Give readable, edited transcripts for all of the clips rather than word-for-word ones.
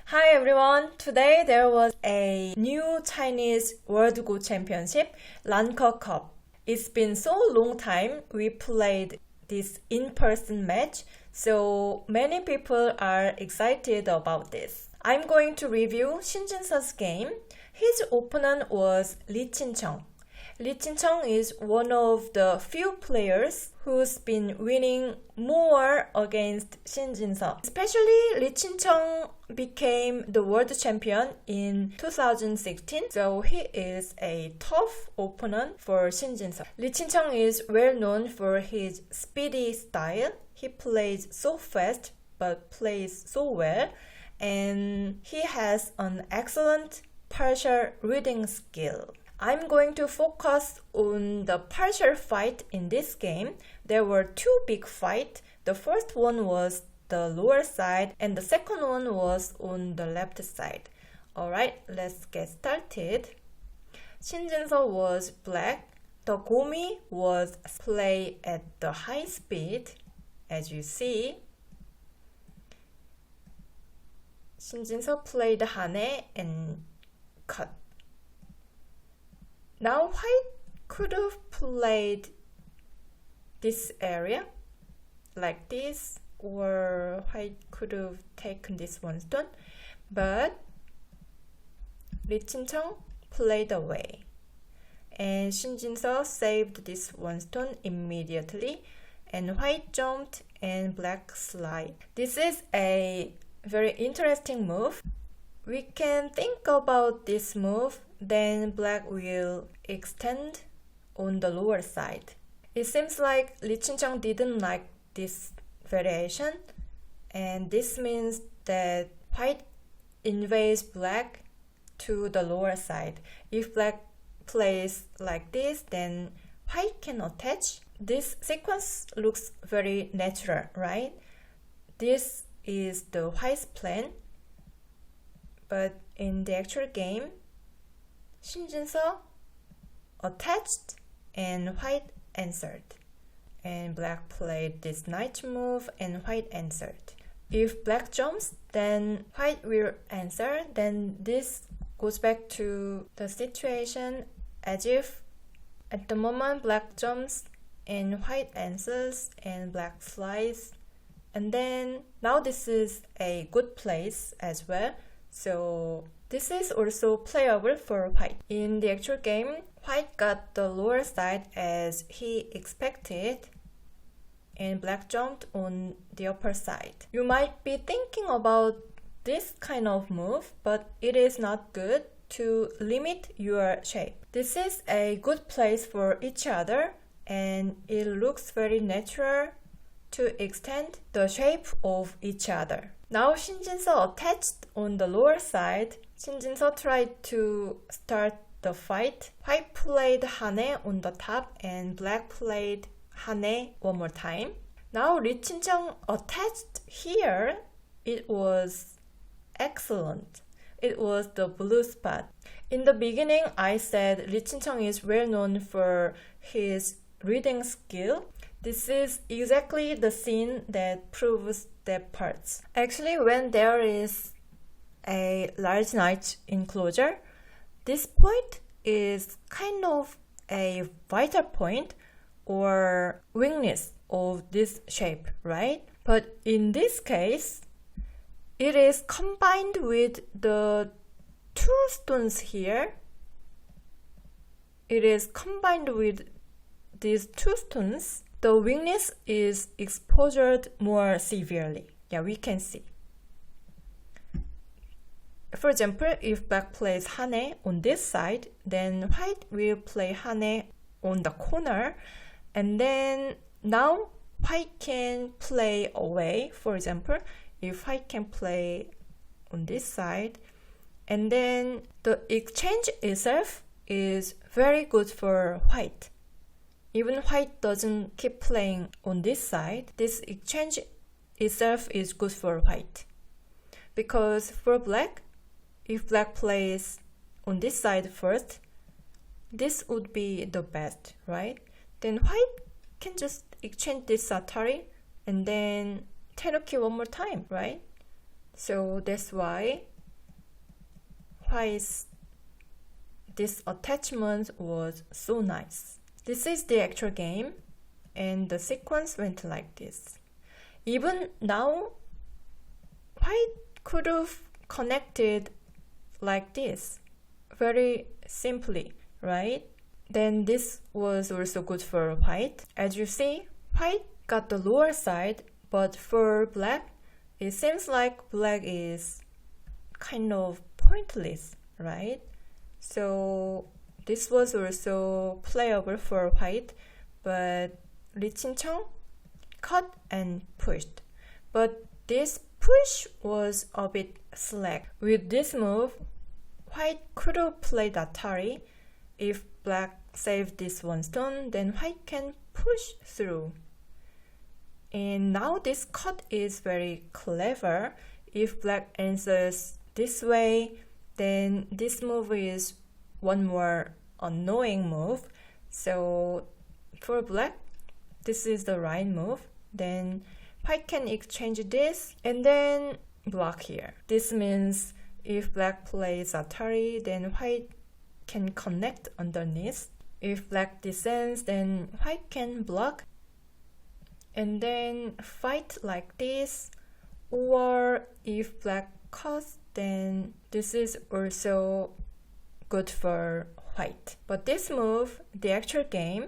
Hi everyone! Today there was a new Chinese World Go Championship, Lanka Cup. It's been so long time we played this in-person match, so many people are excited about this. I'm going to review Shin Jinseo's game. His opponent was Lee Chin-cheong. Lee Chin-cheong is one of the few players who's been winning more against Shin Jinseo. Especially Lee Chin-cheong became the world champion in 2016, so he is a tough opponent for Shin Jinseo. Lee Chin-cheong is well known for his speedy style. He plays so fast but plays so well, and he has an excellent partial reading skill. I'm going to focus on the partial fight in this game. There were two big fights. The first one was the lower side and the second one was on the left side. Alright, let's get started. Shin Jinseo was black. The gomi was played at the high speed, as you see. Shin Jinseo played hane and cut. Now white could have played this area like this, or white could have taken this one stone, but Lee Chin-cheong played away, and Shin Jinseo saved this one stone immediately, and white jumped and black slide. This is a very interesting move. We can think about this move, then black will extend on the lower side. It seems like Lee Chin-cheong didn't like this variation, and this means that white invades black to the lower side. If black plays like this, then white can attach. This sequence looks very natural, right? This is the white's plan. But in the actual game, Shin Jinseo attached and white answered. And black played this knight move and white answered. If black jumps, then white will answer. Then this goes back to the situation as if at the moment black jumps and white answers and black flies. And then now this is a good place as well. So this is also playable for white. In the actual game, white got the lower side as he expected, and black jumped on the upper side. You might be thinking about this kind of move, but it is not good to limit your shape. This is a good place for each other, and it looks very natural to extend the shape of each other. Now Shin Jinseo attached on the lower side. Shin Jinseo tried to start the fight. White played hane on the top and black played hane one more time. Now Lee Chin-cheong attached here. It was excellent. It was the blue spot. In the beginning, I said Lee Chin-cheong is well known for his reading skill. This is exactly the scene that proves that parts. Actually, when there is a large knight enclosure, this point is kind of a vital point or weakness of this shape, right? But in this case, it is combined with the two stones here. It is combined with these two stones. The weakness is exposed more severely. Yeah, we can see. For example, if black plays hane on this side, then white will play hane on the corner, and then now white can play away. For example, if white can play on this side, and then the exchange itself is very good for white. Even white doesn't keep playing on this side, this exchange itself is good for white. Because for black, if black plays on this side first, this would be the best, right? Then white can just exchange this Atari and then tenuki one more time, right? So that's why why this attachment was so nice. This is the actual game, and the sequence went like this. Even now, white could have connected like this, very simply, right? Then this was also good for white. As you see, white got the lower side, but for black, it seems like black is kind of pointless, right? So this was also playable for white, but Lee Chin-cheong cut and pushed. But this push was a bit slack. With this move, white could have played Atari. If black saved this one stone, then white can push through. And now this cut is very clever. If black answers this way, then this move is one more annoying move. So for black, this is the right move. Then white can exchange this and then block here. This means if black plays Atari, then white can connect underneath. If black descends, then white can block and then fight like this. Or if black cuts, then this is also good for white. But this move, the actual game,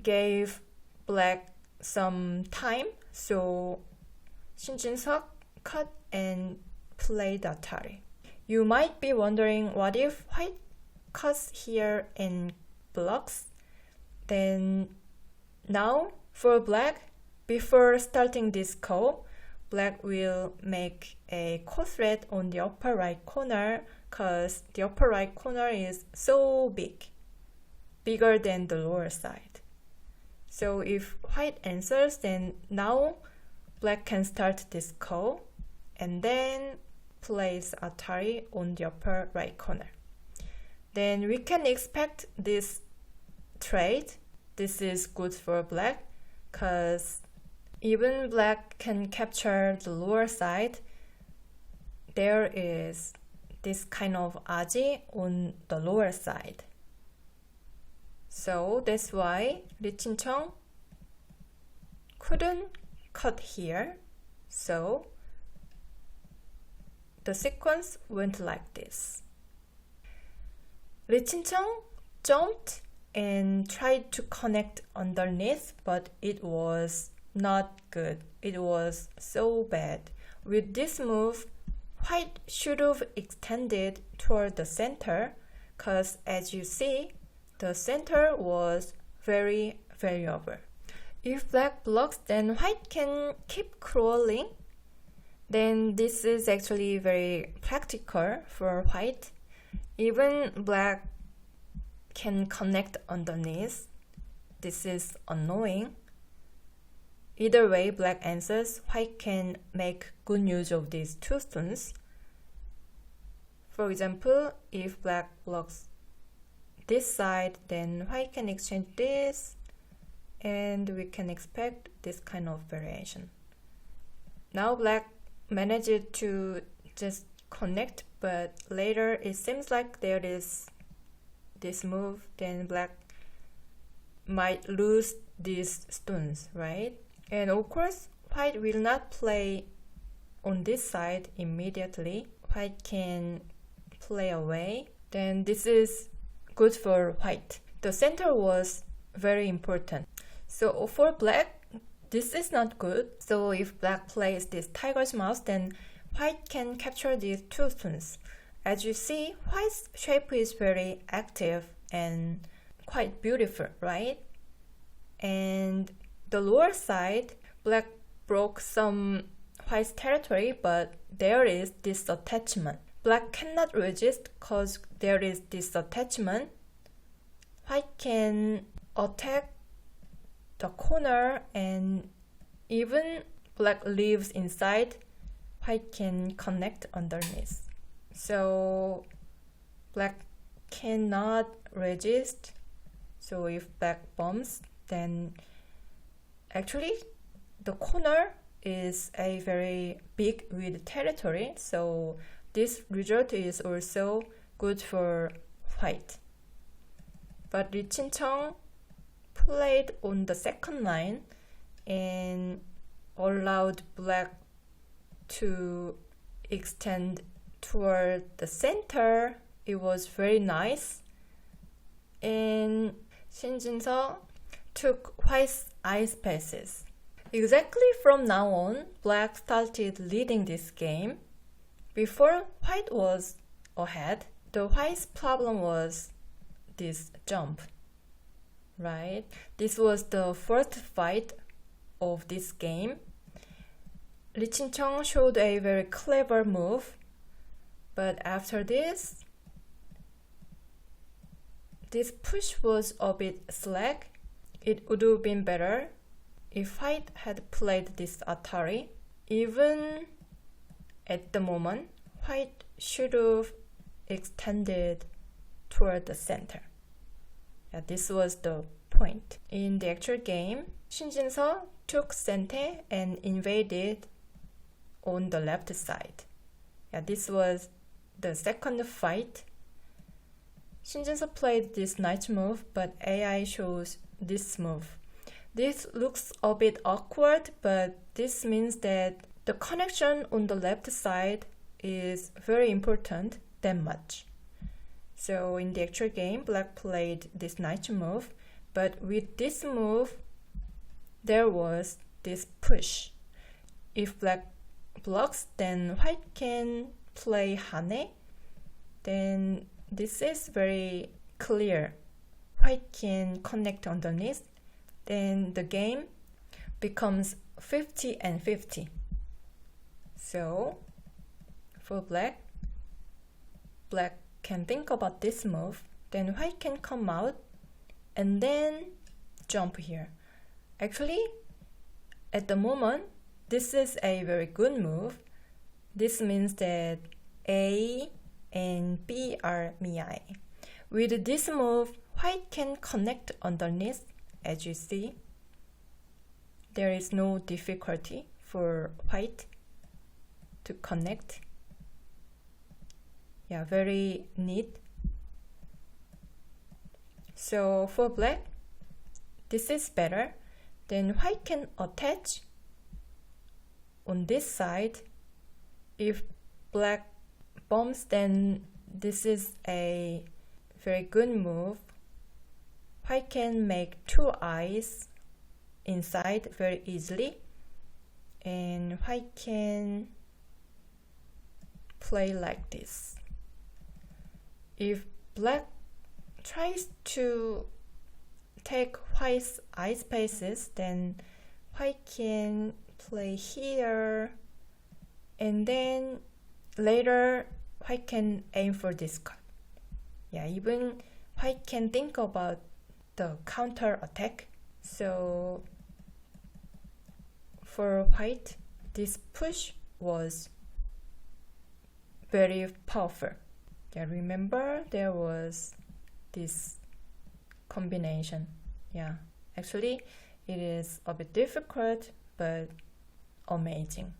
gave black some time, so Shin Jinseo cut and played Atari. You might be wondering, what if white cuts here and blocks? Then now for black, before starting this call, black will make a call threat on the upper right corner because the upper right corner is so big, bigger than the lower side. So if white answers, then now black can start this call and then place Atari on the upper right corner. Then we can expect this trade. This is good for black because even black can capture the lower side. There is this kind of aji on the lower side. So that's why Lee Chin-cheong couldn't cut here. So the sequence went like this. Lee Chin-cheong jumped and tried to connect underneath, but it was not good. It was so bad. With this move, white should have extended toward the center because as you see, the center was very variable. If black blocks, then white can keep crawling. Then this is actually very practical for white. Even black can connect underneath. This is annoying. Either way, black answers, white can make good use of these two stones. For example, if black blocks this side, then white can exchange this, and we can expect this kind of variation. Now black managed to just connect, but later it seems like there is this move, then black might lose these stones, right? And of course, white will not play on this side immediately. White can play away. Then this is good for white. The center was very important. So for black, this is not good. So if black plays this tiger's mouth, then white can capture these two stones. As you see, white's shape is very active and quite beautiful, right? And the lower side, black broke some white's territory, but there is this attachment. Black cannot resist because there is this attachment. White can attack the corner, and even black leaves inside, white can connect underneath. So black cannot resist. So if black bumps, then actually the corner is a very big with territory, so this result is also good for white. But Lee Chin-cheong played on the second line and allowed black to extend toward the center. It was very nice. And Shin Jinseo took white's ice passes. Exactly from now on, black started leading this game. Before white was ahead, the white's problem was this jump, right? This was the first fight of this game. Lee Chin-cheong showed a very clever move, but after this push was a bit slack. It would have been better if white had played this Atari. Even at the moment, white should have extended toward the center. Yeah, this was the point. In the actual game, Shin Jinseo took center and invaded on the left side. Yeah, this was the second fight. Shin Jinseo played this knight move, but AI shows this move. This looks a bit awkward, but this means that the connection on the left side is very important that much. So in the actual game, black played this knight move, but with this move, there was this push. If black blocks, then white can play hane. Then this is very clear. White can connect underneath. Then the game becomes 50 and 50. So for black can think about this move, then white can come out and then jump here. Actually, at the moment, this is a very good move. This means that A and B are miai. With this move, white can connect underneath. As you see, there is no difficulty for white to connect. Yeah, very neat. So for black, this is better. Then white can attach on this side. If black bombs, then this is a very good move. White can make two eyes inside very easily, and white can play like this. If black tries to take white's eye spaces, then white can play here, and then later white can aim for this cut. Yeah, even white can think about the counter attack. So for white, this push was very powerful. Yeah, remember there was this combination. Yeah, actually it is a bit difficult but amazing.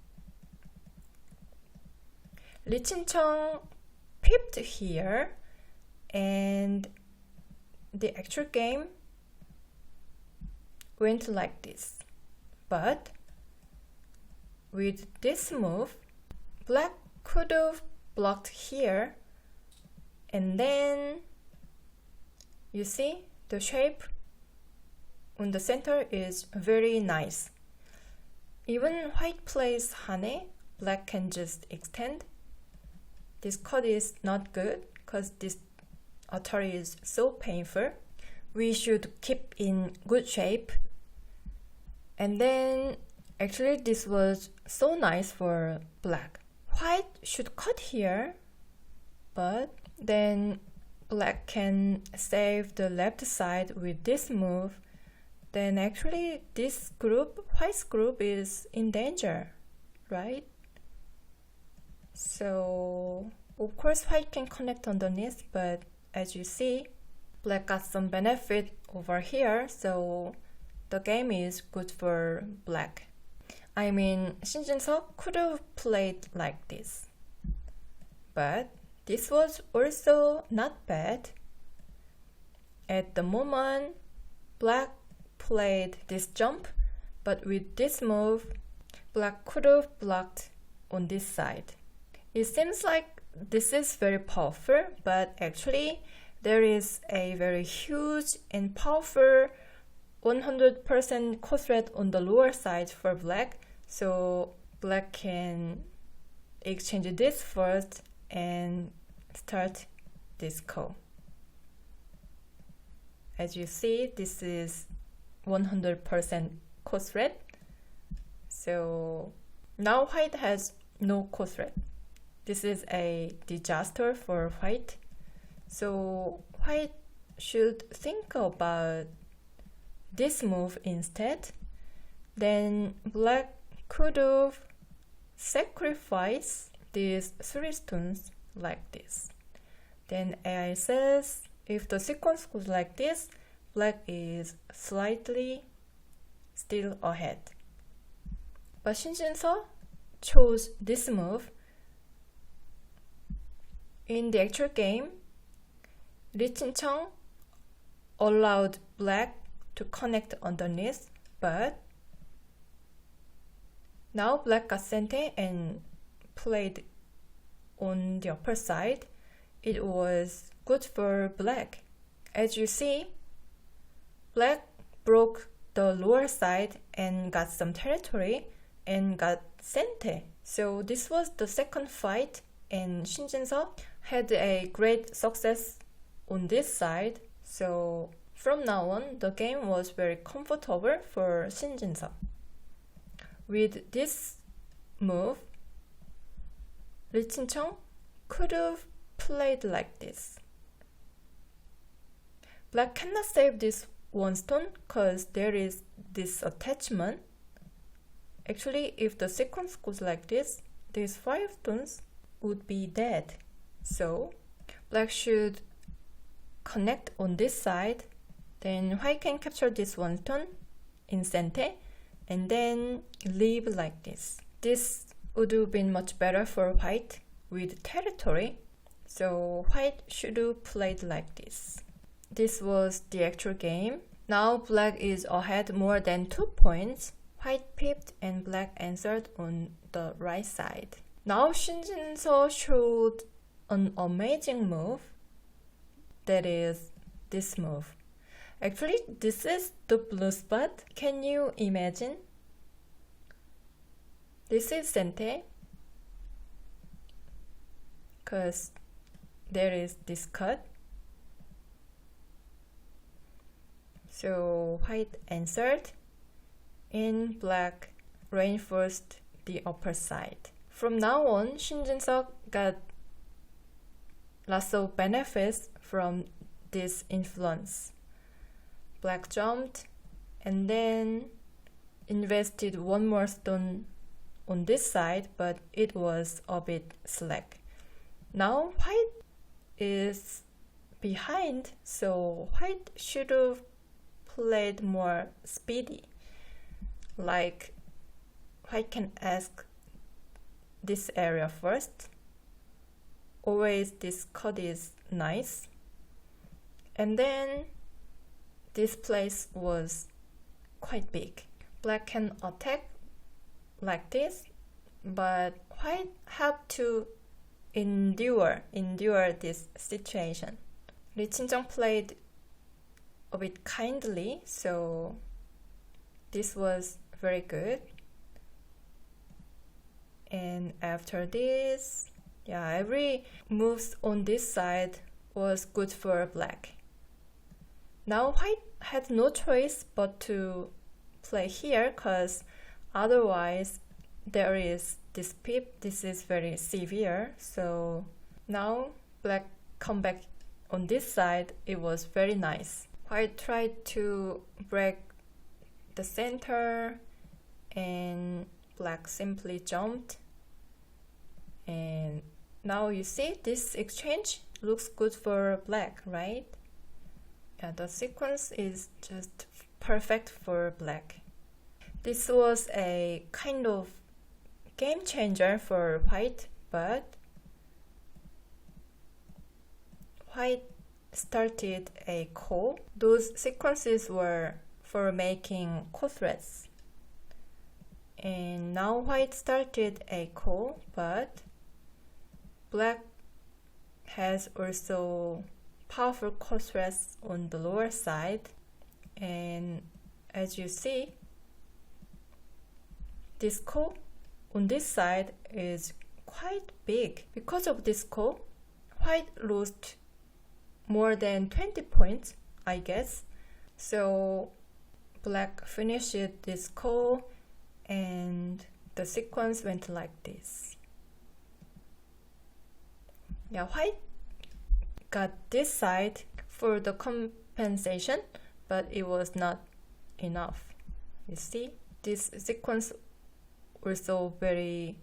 Lee Chin-cheong pipped here, and the actual game went like this. But with this move, black could have blocked here, and then you see the shape on the center is very nice. Even white plays hane, black can just extend. This cut is not good because this Atari is so painful. We should keep in good shape. And then actually this was so nice for black. White should cut here, but then black can save the left side with this move. Then actually this group, white's group, is in danger, right? So of course white can connect underneath, but as you see, black got some benefit over here, so the game is good for black. I mean, Shin Jinseo could have played like this, But this was also not bad. At the moment, black played this jump, but with this move, black could have blocked on this side. It seems like this is very powerful, but actually there is a very huge and powerful 100% core threat on the lower side for black, so black can exchange this first and start this call. As you see, this is 100% core threat, so now white has no core threat. This is a disaster for white, so white should think about this move instead. Then black could have sacrificed these 3 stones like this. Then AI says if the sequence goes like this, black is slightly still ahead. But Shin Jinseo chose this move. In the actual game, Lee Chin-cheong allowed black to connect underneath, but now black got sente and played on the upper side. It was good for black. As you see, black broke the lower side and got some territory and got sente. So this was the second fight, and Shin Jinseo had a great success on this side. So from now on, the game was very comfortable for Shin Jinseo. With this move, Lee Chin-cheong could have played like this. Black cannot save this 1 stone because there is this attachment. Actually, if the sequence goes like this, these 5 stones would be dead. So black should connect on this side, then white can capture this 1 stone in center and then leave like this. This would have been much better for white with territory, so white should have played like this. This was the actual game. Now black is ahead more than 2 points. White pipped and black answered on the right side. Now Shin Jinseo showed an amazing move, that is this move. Actually, this is the blue spot. Can you imagine? This is center, because there is this cut. So white answered, and black reinforced the upper side. From now on, Shin Jinseo got lots of benefits from this influence. Black jumped and then invested 1 more stone on this side, but it was a bit slack. Now white is behind, so white should have played more speedy. Like white can ask this area first. Always this cut is nice. And then this place was quite big. Black can attack like this, but white have to endure this situation. Lee Chin-cheong played a bit kindly, so this was very good. And after this, every moves on this side was good for black. Now white had no choice but to play here, because otherwise there is this pip. This is very severe. So now black come back on this side. It was very nice. White tried to break the center and black simply jumped. And now you see this exchange looks good for black, right? The sequence is just perfect for black. This was a kind of game changer for white, but white started a call. Those sequences were for making call threads. And now white started a call, but black has also powerful call threads on the lower side. And as you see, this call on this side is quite big. Because of this call, white lost more than 20 points, I guess. So black finished this call and the sequence went like this. Yeah, white got this side for the compensation, but it was not enough. You see, this sequence also very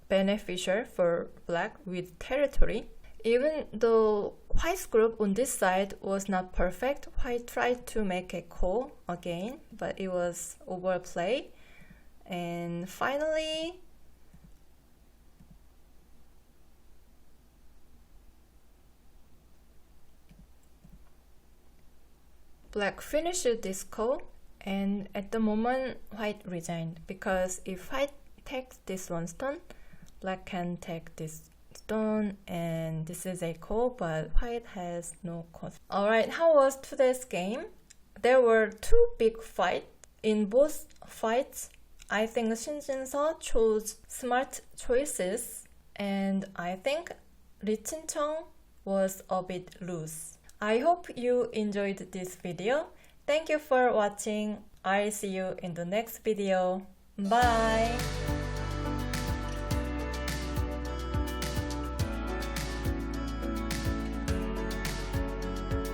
beneficial for black with territory. Even though white's group on this side was not perfect, white tried to make a call again, but it was overplay. And finally, black finished this call, and at the moment white resigned, because if white takes this one stone, black can take this stone, and this is a call, but white has no cost. Alright, how was today's game? There were two big fights. In both fights, I think Shin Jinseo chose smart choices, and I think Lee Chin-chong was a bit loose. I hope you enjoyed this video. Thank you for watching. I'll see you in the next video. Bye!